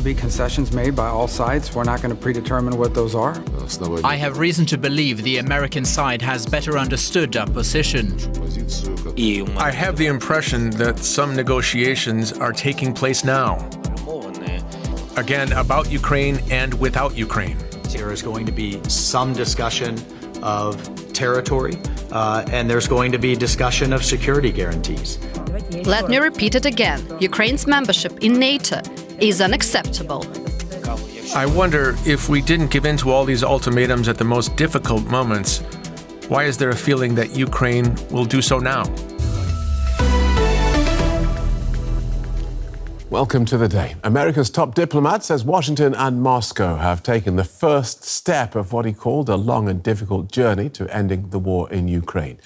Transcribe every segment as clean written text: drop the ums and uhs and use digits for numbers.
be concessions made by all sides. We're not going to predetermine what those are. I have reason to believe the American side has better understood our position. I have the impression that some negotiations are taking place now. Again, about Ukraine and without Ukraine. There is going to be some discussion of territory, and there's going to be discussion of security guarantees. Let me repeat it again. Ukraine's membership in NATO is unacceptable. I wonder if we didn't give in to all these ultimatums at the most difficult moments, why is there a feeling that Ukraine will do so now? Welcome to the day. America's top diplomat says Washington and Moscow have taken the first step of what he called a long and difficult journey to ending the war in Ukraine.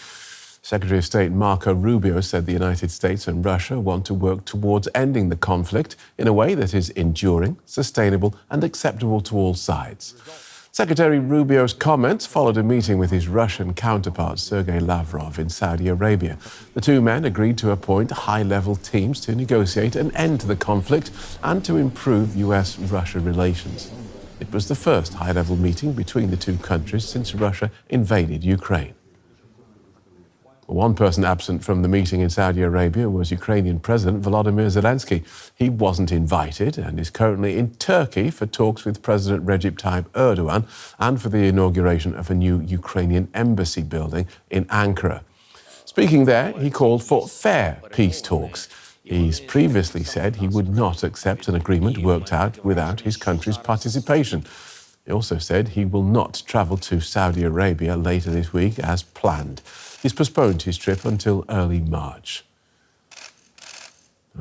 Secretary of State Marco Rubio said the United States and Russia want to work towards ending the conflict in a way that is enduring, sustainable and acceptable to all sides. Secretary Rubio's comments followed a meeting with his Russian counterpart, Sergei Lavrov, in Saudi Arabia. The two men agreed to appoint high-level teams to negotiate an end to the conflict and to improve US-Russia relations. It was the first high-level meeting between the two countries since Russia invaded Ukraine. One person absent from the meeting in Saudi Arabia was Ukrainian President Volodymyr Zelensky. He wasn't invited and is currently in Turkey for talks with President Recep Tayyip Erdogan and for the inauguration of a new Ukrainian embassy building in Ankara. Speaking there, he called for fair peace talks. He's previously said he would not accept an agreement worked out without his country's participation. He also said he will not travel to Saudi Arabia later this week as planned. He's postponed his trip until early March.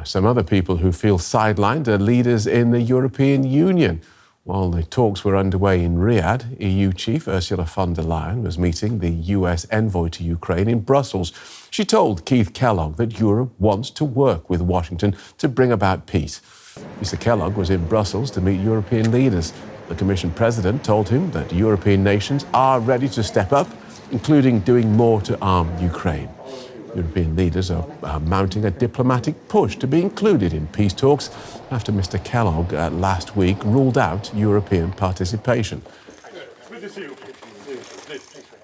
Some other people who feel sidelined are leaders in the European Union. While the talks were underway in Riyadh, EU Chief Ursula von der Leyen was meeting the US envoy to Ukraine in Brussels. She told Keith Kellogg that Europe wants to work with Washington to bring about peace. Mr. Kellogg was in Brussels to meet European leaders. The Commission President told him that European nations are ready to step up, including doing more to arm Ukraine. European leaders are mounting a diplomatic push to be included in peace talks after Mr. Kellogg last week ruled out European participation.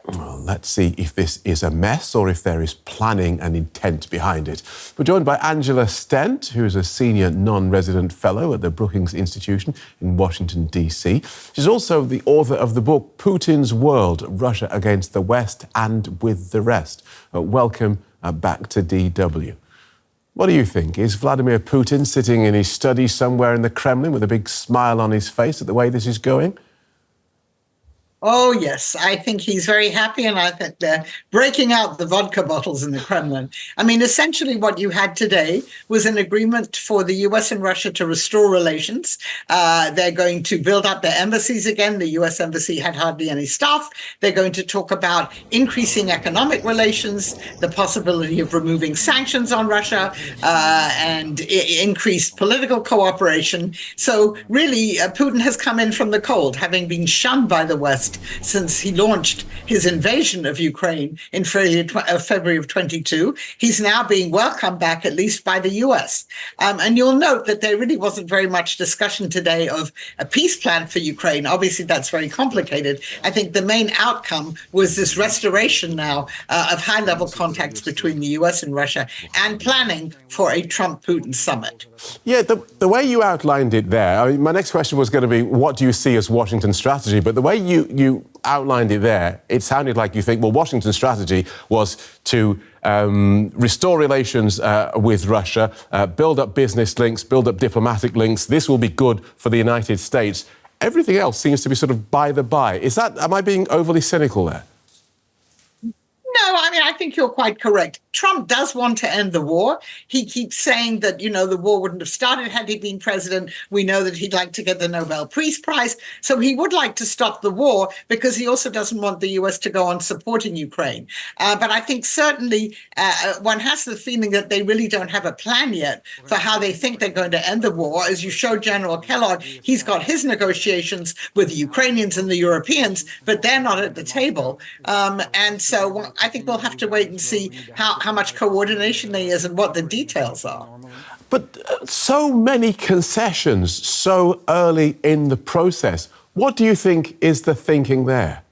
Well, let's see if this is a mess or if there is planning and intent behind it. We're joined by Angela Stent, who is a senior non-resident fellow at the Brookings Institution in Washington, D.C. She's also the author of the book Putin's World, Russia Against the West and With the Rest. Welcome back to DW. What do you think? Is Vladimir Putin sitting in his study somewhere in the Kremlin with a big smile on his face at the way this is going? Oh, yes. I think he's very happy, and I think they're breaking out the vodka bottles in the Kremlin. I mean, essentially what you had today was an agreement for the US and Russia to restore relations. They're going to build up their embassies again. The US embassy had hardly any staff. They're going to talk about increasing economic relations, the possibility of removing sanctions on Russia, and increased political cooperation. So really, Putin has come in from the cold, having been shunned by the West since he launched his invasion of Ukraine in February of 22. He's now being welcomed back, at least by the US. And you'll note that there really wasn't very much discussion today of a peace plan for Ukraine. Obviously, that's very complicated. I think the main outcome was this restoration now of high-level contacts between the US and Russia and planning for a Trump-Putin summit. Yeah, the way you outlined it there, I mean, my next question was going to be, what do you see as Washington's strategy? But the way you outlined it there, it sounded like you think, well, Washington's strategy was to restore relations with Russia, build up business links, build up diplomatic links. This will be good for the United States. Everything else seems to be sort of by the by. Am I being overly cynical there? No, I mean, I think you're quite correct. Trump does want to end the war. He keeps saying that, the war wouldn't have started had he been president. We know that he'd like to get the Nobel Peace Prize. So he would like to stop the war because he also doesn't want the US to go on supporting Ukraine. But I think certainly one has the feeling that they really don't have a plan yet for how they think they're going to end the war. As you showed General Kellogg, he's got his negotiations with the Ukrainians and the Europeans, but they're not at the table. And so I think we'll have to wait and see how much coordination there is and what the details are. But so many concessions so early in the process. What do you think is the thinking there?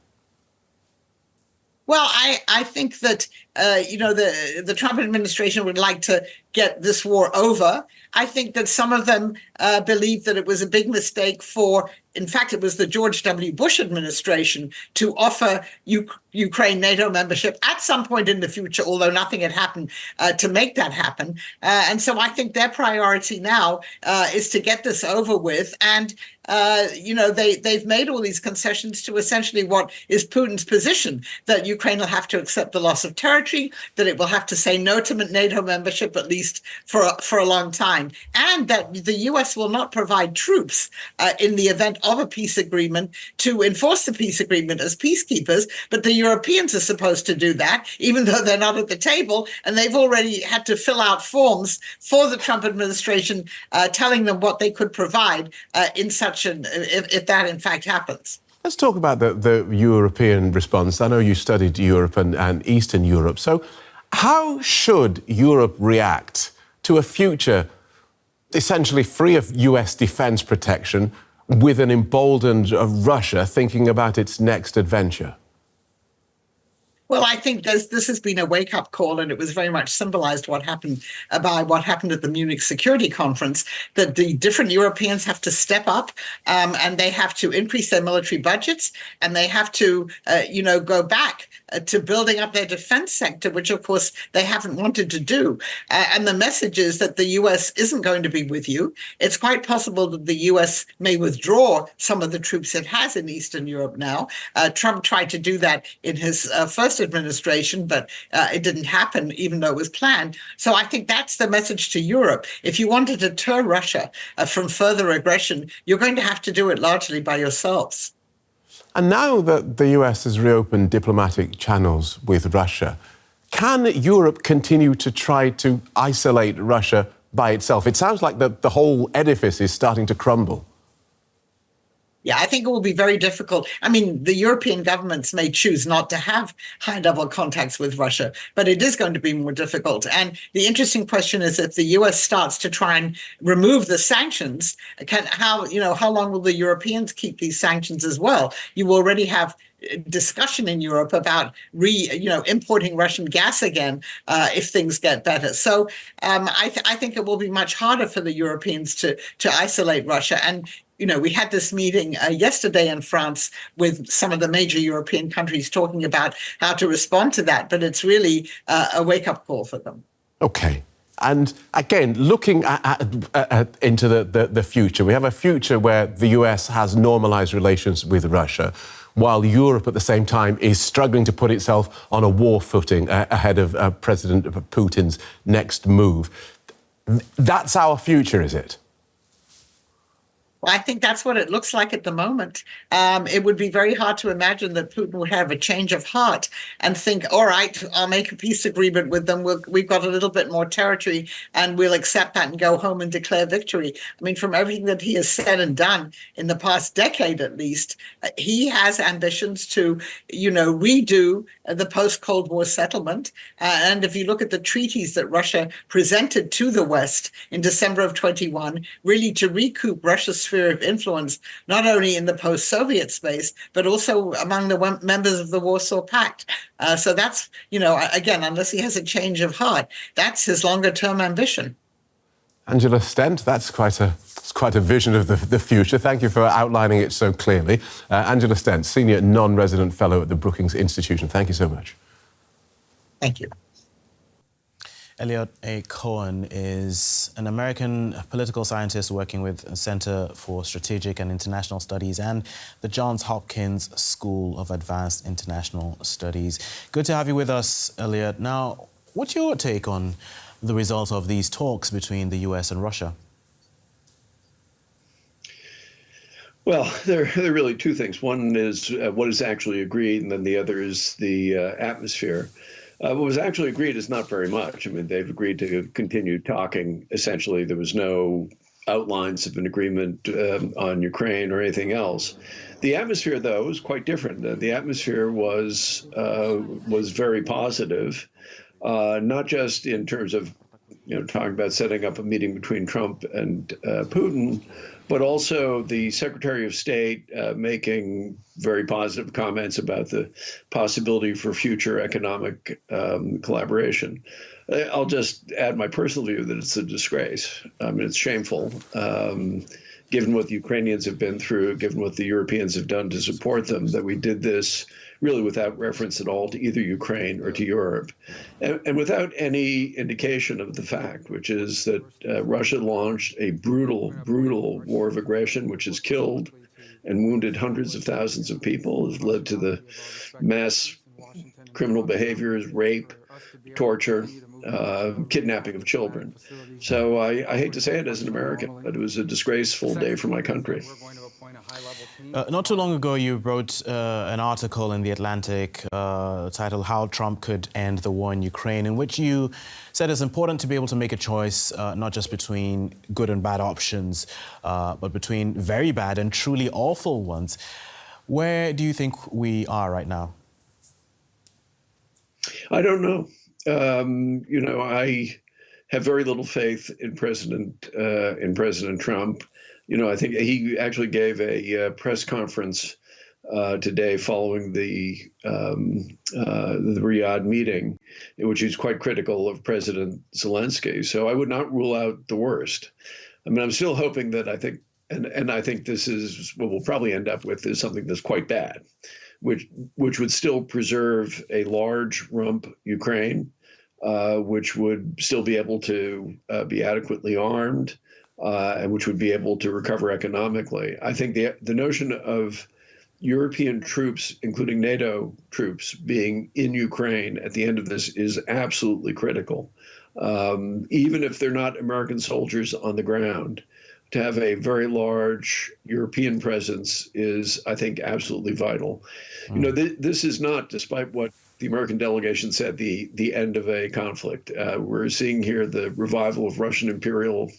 Well, I think that, the Trump administration would like to get this war over. I think that some of them believe that it was a big mistake in fact, it was the George W. Bush administration to offer Ukraine NATO membership at some point in the future, although nothing had happened to make that happen. And so I think their priority now is to get this over with. And, they've made all these concessions to essentially what is Putin's position, that Ukraine will have to accept the loss of territory, that it will have to say no to NATO membership, at least for a long time, and that the U.S. will not provide troops in the event of a peace agreement to enforce the peace agreement as peacekeepers. But the Europeans are supposed to do that, even though they're not at the table. And they've already had to fill out forms for the Trump administration telling them what they could provide in such if that in fact happens. Let's talk about the European response. I know you studied Europe and Eastern Europe. So how should Europe react to a future essentially free of US defense protection with an emboldened Russia thinking about its next adventure? Well, I think this has been a wake-up call, and it was very much symbolized by what happened at the Munich Security Conference, that the different Europeans have to step up and they have to increase their military budgets, and they have to, go back to building up their defense sector, which, of course, they haven't wanted to do. And the message is that the U.S. isn't going to be with you. It's quite possible that the U.S. may withdraw some of the troops it has in Eastern Europe now. Trump tried to do that in his first administration, but it didn't happen, even though it was planned. So I think that's the message to Europe. If you want to deter Russia from further aggression, you're going to have to do it largely by yourselves. And now that the US has reopened diplomatic channels with Russia, can Europe continue to try to isolate Russia by itself? It sounds like the whole edifice is starting to crumble. Yeah, I think it will be very difficult. I mean, the European governments may choose not to have high-level contacts with Russia, but it is going to be more difficult. And the interesting question is, if the U.S. starts to try and remove the sanctions, how long will the Europeans keep these sanctions as well? You already have discussion in Europe about importing Russian gas again if things get better. So I think it will be much harder for the Europeans to isolate Russia. And we had this meeting yesterday in France with some of the major European countries talking about how to respond to that. But it's really a wake-up call for them. OK. And again, looking into the future, we have a future where the US has normalized relations with Russia, while Europe at the same time is struggling to put itself on a war footing ahead of President Putin's next move. That's our future, is it? Well, I think that's what it looks like at the moment. It would be very hard to imagine that Putin would have a change of heart and think, all right, I'll make a peace agreement with them. We've got a little bit more territory and we'll accept that and go home and declare victory. I mean, from everything that he has said and done in the past decade, at least, he has ambitions to, redo the post-Cold War settlement. And if you look at the treaties that Russia presented to the West in December of 21, really to recoup Russia's sphere of influence, not only in the post-Soviet space, but also among the members of the Warsaw Pact. So that's, again, unless he has a change of heart, that's his longer-term ambition. Angela Stent, that's quite a vision of the future. Thank you for outlining it so clearly. Angela Stent, Senior Non-Resident Fellow at the Brookings Institution. Thank you so much. Thank you. Eliot A. Cohen is an American political scientist working with the Center for Strategic and International Studies and the Johns Hopkins School of Advanced International Studies. Good to have you with us, Eliot. Now, what's your take on the result of these talks between the US and Russia? Well, there are really two things. One is what is actually agreed, and then the other is the atmosphere. What was actually agreed is not very much. I mean, they've agreed to continue talking. Essentially, there was no outlines of an agreement on Ukraine or anything else. The atmosphere, though, was quite different. The atmosphere was very positive, not just in terms of talking about setting up a meeting between Trump and Putin, but also the Secretary of State making very positive comments about the possibility for future economic collaboration. I'll just add my personal view that it's a disgrace. I mean, it's shameful, given what the Ukrainians have been through, given what the Europeans have done to support them, that we did this really without reference at all to either Ukraine or to Europe, and without any indication of the fact, which is that Russia launched a brutal, brutal war of aggression, which has killed and wounded hundreds of thousands of people, has led to the mass criminal behaviors, rape, torture, kidnapping of children. So I hate to say it as an American, but it was a disgraceful day for my country. Not too long ago, you wrote an article in The Atlantic titled How Trump Could End the War in Ukraine, in which you said it's important to be able to make a choice, not just between good and bad options, but between very bad and truly awful ones. Where do you think we are right now? I don't know. I have very little faith in President Trump. I think he actually gave a press conference today following the Riyadh meeting, in which he's quite critical of President Zelensky. So I would not rule out the worst. I mean, I'm still hoping that I think this is what we'll probably end up with is something that's quite bad, which would still preserve a large rump Ukraine, which would still be able to be adequately armed, and which would be able to recover economically. I think the notion of European troops, including NATO troops, being in Ukraine at the end of this is absolutely critical. Even if they're not American soldiers on the ground, to have a very large European presence is, I think, absolutely vital. This is not, despite what the American delegation said, the end of a conflict. We're seeing here the revival of Russian imperial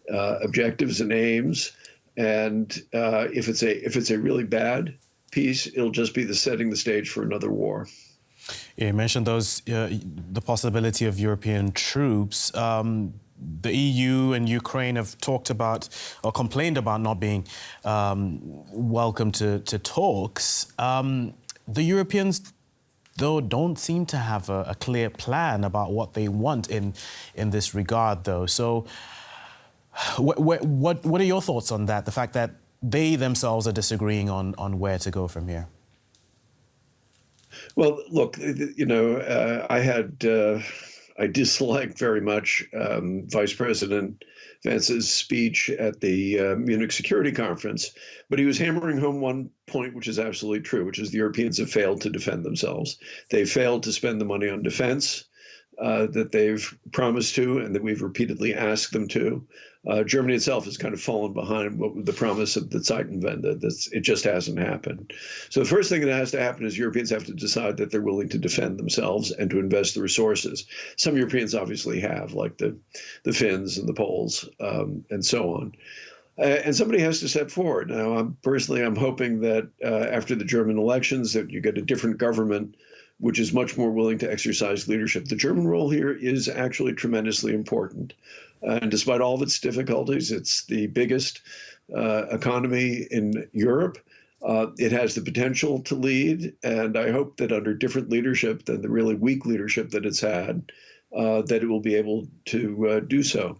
objectives and aims, and if it's a really bad peace, it'll just be setting the stage for another war. Yeah, you mentioned the possibility of European troops. The EU and Ukraine have talked about or complained about not being welcome to talks. The Europeans, though, don't seem to have a clear plan about what they want in this regard, though. So what are your thoughts on that, the fact that they themselves are disagreeing on where to go from here? Well, look, I disliked very much Vice President Vance's speech at the Munich Security Conference, but he was hammering home one point which is absolutely true, which is the Europeans have failed to defend themselves. They failed to spend the money on defense that they've promised to and that we've repeatedly asked them to. Germany itself has kind of fallen behind the promise of the Zeitenwende. It just hasn't happened. So the first thing that has to happen is Europeans have to decide that they're willing to defend themselves and to invest the resources. Some Europeans obviously have, like the Finns and the Poles and so on. And somebody has to step forward. Now, I'm hoping that after the German elections that you get a different government which is much more willing to exercise leadership. The German role here is actually tremendously important. And despite all of its difficulties, it's the biggest economy in Europe. It has the potential to lead, and I hope that under different leadership than the really weak leadership that it's had, that it will be able to do so.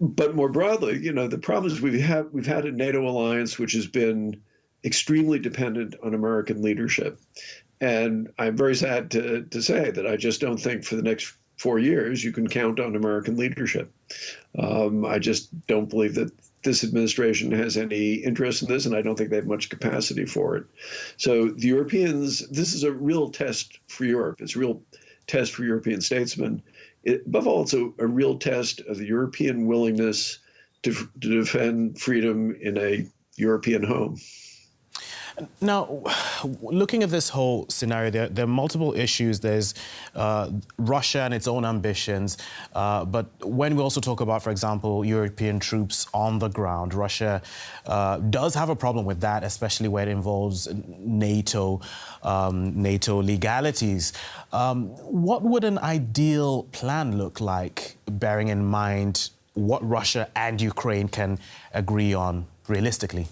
But more broadly, the problem is we've had a NATO alliance which has been extremely dependent on American leadership. And I'm very sad to say that I just don't think for the next 4 years you can count on American leadership. I just don't believe that this administration has any interest in this, and I don't think they have much capacity for it. So the Europeans, this is a real test for Europe. It's a real test for European statesmen. Above all, it's a real test of the European willingness to defend freedom in a European home. Now, looking at this whole scenario, there are multiple issues. There's Russia and its own ambitions, but when we also talk about, for example, European troops on the ground, Russia does have a problem with that, especially where it involves NATO legalities. What would an ideal plan look like, bearing in mind what Russia and Ukraine can agree on realistically?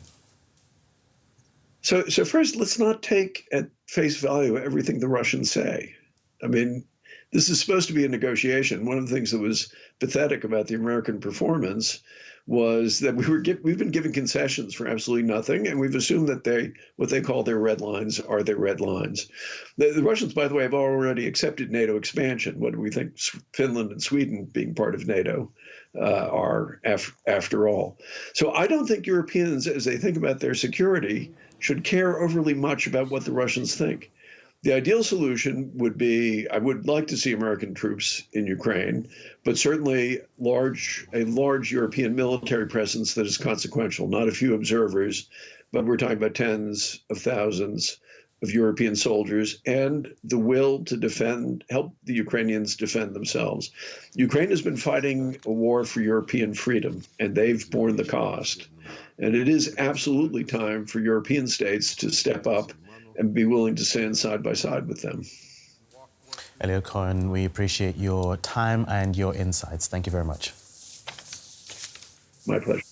So first, let's not take at face value everything the Russians say. I mean, this is supposed to be a negotiation. One of the things that was pathetic about the American performance was that we've been given concessions for absolutely nothing, and we've assumed that what they call their red lines are their red lines. The Russians, by the way, have already accepted NATO expansion. What do we think Finland and Sweden being part of NATO are after all? So I don't think Europeans, as they think about their security, should care overly much about what the Russians think. The ideal solution would be, I would like to see American troops in Ukraine, but certainly a large European military presence that is consequential, not a few observers, but we're talking about tens of thousands of European soldiers and the will to help the Ukrainians defend themselves. Ukraine has been fighting a war for European freedom, and they've borne the cost. And it is absolutely time for European states to step up and be willing to stand side by side with them. Eliot Cohen, we appreciate your time and your insights. Thank you very much. My pleasure.